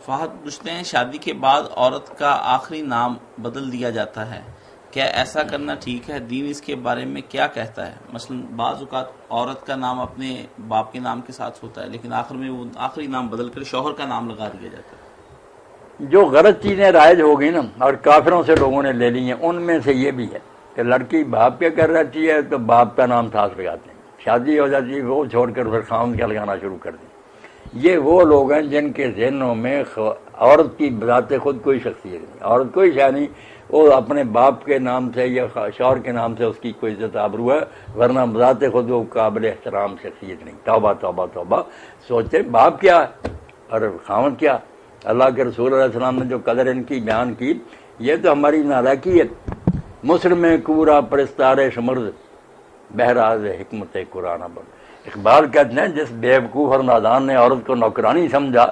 فہد پوچھتے ہیں شادی کے بعد عورت کا آخری نام بدل دیا جاتا ہے، کیا ایسا کرنا ٹھیک ہے؟ دین اس کے بارے میں کیا کہتا ہے؟ مثلا بعض اوقات عورت کا نام اپنے باپ کے نام کے ساتھ ہوتا ہے لیکن آخر میں وہ آخری نام بدل کر شوہر کا نام لگا دیا جاتا ہے۔ جو غلط چیزیں رائج ہو گئی نا اور کافروں سے لوگوں نے لے لی ہیں، ان میں سے یہ بھی ہے کہ لڑکی باپ کے کر رہتی ہے تو باپ کا نام ساتھ لگاتے ہیں، شادی ہو جاتی ہے وہ چھوڑ کر پھر خاوند کا لگانا شروع کر دیں۔ یہ وہ لوگ ہیں جن کے ذہنوں میں عورت کی بذات خود کوئی شخصیت نہیں، عورت کوئی شے نہیں، وہ اپنے باپ کے نام سے یا شوہر کے نام سے اس کی کوئی عزت آبرو ہے، ورنہ بذات خود وہ قابل احترام شخصیت نہیں۔ توبہ توبہ توبہ، سوچے باپ کیا ہے اور خاوند کیا۔ اللہ کے رسول علیہ السلام نے جو قدر ان کی بیان کی، یہ تو ہماری نالائکی ہے۔ مسلم کورا پرستار شمرد بہراز حکمت قرآن بڑھ، اقبال کہتے ہیں جس بیوقوف اور نادان نے عورت کو نوکرانی سمجھا،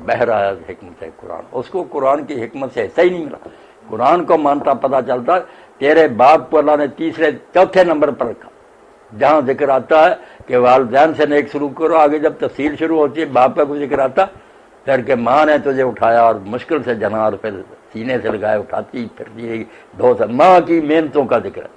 بہراز حکمت قرآن، اس کو قرآن کی حکمت سے حصہ ہی نہیں ملا۔ قرآن کو مانتا پتہ چلتا تیرے باپ کو اللہ نے تیسرے چوتھے نمبر پر رکھا، جہاں ذکر آتا ہے کہ والدین سے نیک سلوک کرو، آگے جب تفصیل شروع ہوتی ہے باپ کا کوئی ذکر آتا پھر کہ ماں نے تجھے اٹھایا اور مشکل سے جنا اور پھر سینے سے لگائے اٹھاتی پھرتی رہی، ماں کی محنتوں کا ذکر ہے۔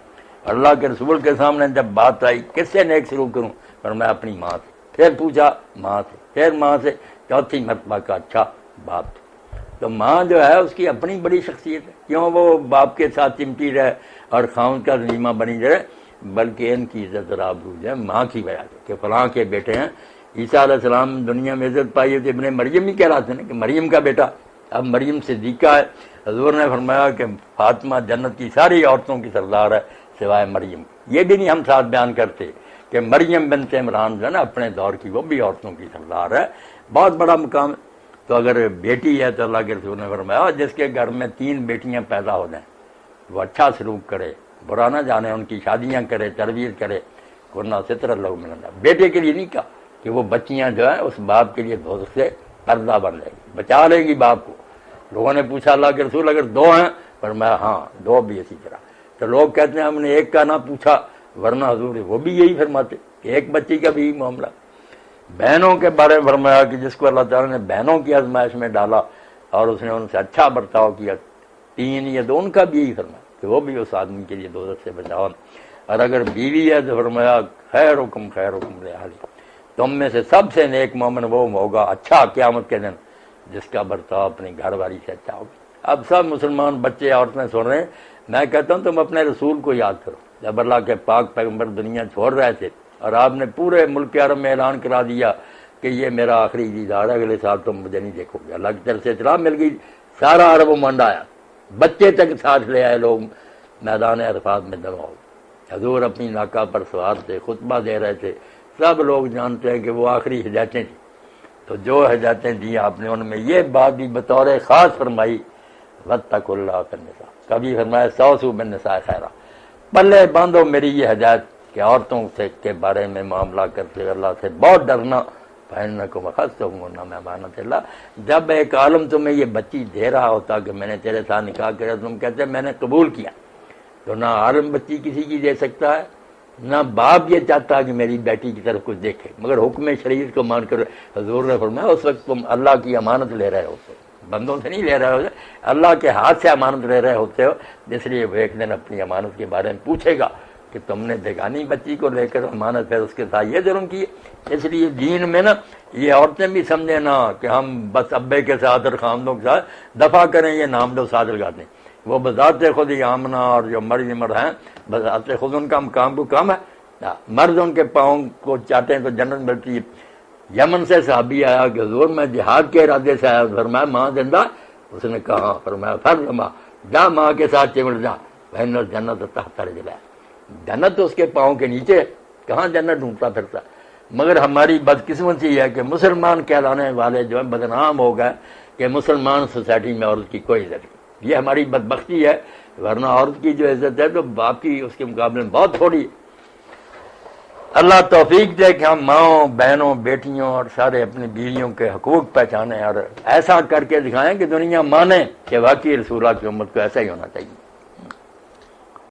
اللہ کے رسول کے سامنے جب بات آئی کس سے نیک سلوک کروں، پر میں اپنی ماں سے، پھر پوچھا ماں سے، پھر ماں سے، چوتھی مرتبہ کا اچھا باپ سے۔ تو ماں جو ہے اس کی اپنی بڑی شخصیت ہے، کیوں وہ باپ کے ساتھ چمٹی رہے اور خاوند کا ذمہ بنی رہے، بلکہ ان کی عزت اور آبرو ہے ماں کی وجہ سے کہ فلاں کے بیٹے ہیں۔ عیسیٰ علیہ السلام دنیا میں عزت پائی ہے تو ابن مریم ہی کہلاتے ہیں کہ مریم کا بیٹا، اب مریم صدیقہ ہے۔ حضور نے فرمایا کہ فاطمہ جنت کی ساری عورتوں کی سردار ہے سوائے مریم۔ یہ بھی نہیں ہم ساتھ بیان کرتے کہ مریم بنت عمران جو ہے نا اپنے دور کی، وہ بھی عورتوں کی سردار ہے، بہت بڑا مقام ہے۔ تو اگر بیٹی ہے تو اللہ کے رسول نے فرمایا جس کے گھر میں 3 بیٹیاں پیدا ہو جائیں وہ اچھا سلوک کرے، برا نہ جانے، ان کی شادیاں کرے، تربیت کرے، ورنہ ستر اللہ من اللہ۔ بیٹے کے لیے نہیں کہا کہ وہ بچیاں جو ہیں اس باپ کے لیے دوزخ سے پردہ بن جائے گی، بچا لے گی باپ کو۔ لوگوں نے پوچھا اللہ کے رسول اگر 2 ہیں، فرمایا ہاں 2 بھی اسی طرح۔ تو لوگ کہتے ہیں ہم نے ایک کا نہ پوچھا، ورنہ حضور وہ بھی یہی فرماتے کہ ایک بچی کا بھی معاملہ۔ بہنوں کے بارے میں فرمایا کہ جس کو اللہ تعالیٰ نے بہنوں کی آزمائش میں ڈالا اور اس نے ان سے اچھا برتاؤ کیا، 3 یا 2 ان کا بھی یہی فرمایا کہ وہ بھی اس آدمی کے لیے دوزخ سے بچاؤ۔ اور اگر بیوی ہے تو فرمایا خیرکم خیرکم لأہلی، تم میں سے سب سے نیک مومن وہ ہوگا اچھا قیامت کے دن جس کا برتاؤ اپنی گھر والی سے اچھا ہوگا۔ اب سب مسلمان بچے عورتیں سن رہے ہیں، میں کہتا ہوں تم اپنے رسول کو یاد کرو۔ جب اللہ کے پاک پیغمبر دنیا چھوڑ رہے تھے اور آپ نے پورے ملک عرب میں اعلان کرا دیا کہ یہ میرا آخری دیدار ہے، اگلے سال تم مجھے نہیں دیکھو گے، اللہ کی طرف سے اطلاع مل گئی، سارا عرب و منڈ آیا، بچے تک ساتھ لے آئے لوگ، میدان عرفات میں جمع ہو۔ حضور اپنی ناکہ پر سوار تھے، خطبہ دے رہے تھے، سب لوگ جانتے ہیں کہ وہ آخری ہدایتیں تھیں۔ تو جو ہدایتیں دی آپ نے ان میں یہ بات بھی بطور خاص فرمائی واتقوا اللہ فی النساء، کبھی فرمایا استوصوا بالنساء خیرا، پلے باندھو میری یہ ہدایت کہ عورتوں سے کے بارے میں معاملہ کرتے ہوئے اللہ سے بہت ڈرنا، فإنکم أخذتموهن بأمانة اللہ۔ جب ایک عالم تمہیں یہ بچی دے رہا ہوتا کہ میں نے تیرے ساتھ نکاح کیا، تم کہتے میں نے قبول کیا، تو نہ عالم بچی کسی کی دے سکتا ہے، نہ باپ یہ چاہتا کہ میری بیٹی کی طرف کچھ دیکھے، مگر حکم شریعت کو مان کر حضور نے فرمایا اس وقت تم اللہ کی امانت لے رہے ہوتے، بندوں سے نہیں لے رہے ہوتے، اللہ کے ہاتھ سے امانت لے رہے ہوتے ہو، اس لیے وہ ایک دن اپنی امانت کے بارے میں پوچھے گا کہ تم نے بیگانی بچی کو لے کر امانت پھر اس کے ساتھ یہ ظلم کیے۔ اس لیے دین میں نا یہ عورتیں بھی سمجھے نا کہ ہم بس ابے کے ساتھ اور خامدوں کے ساتھ دفاع کریں، یہ نام دو ساتھ لگاتے ہیں، وہ بذات خود ہی آمنہ اور جو مریم ہیں بذات خود ان کا مقام کو کم ہے، مرد ان کے پاؤں کو چاٹیں تو جنت ملتی ہے۔ یمن سے صحابی آیا کہ حضور میں جہاد کے ارادے سے آیا، فرمایا ماں زندہ؟ اس نے کہا، فرمایا فرض ماں، جا ماں کے ساتھ چمٹ جا، بہن جنت تحت رجلہ، جنت تو اس کے پاؤں کے نیچے، کہاں جنت ڈھونڈتا پھرتا۔ مگر ہماری بدقسمتی یہ ہے کہ مسلمان کہلانے والے جو ہیں بدنام ہو گئے کہ مسلمان سوسائٹی میں عورت کی کوئی عزت نہیں، یہ ہماری بدبختی ہے، ورنہ عورت کی جو عزت ہے تو باپ کی اس کے مقابلے میں بہت تھوڑی ہے۔ اللہ توفیق دے کہ ہم ماؤں، بہنوں، بیٹیوں اور سارے اپنی بیویوں کے حقوق پہچانیں اور ایسا کر کے دکھائیں کہ دنیا مانے کہ واقعی رسول اللہ کی امت کو ایسا ہی ہونا چاہیے۔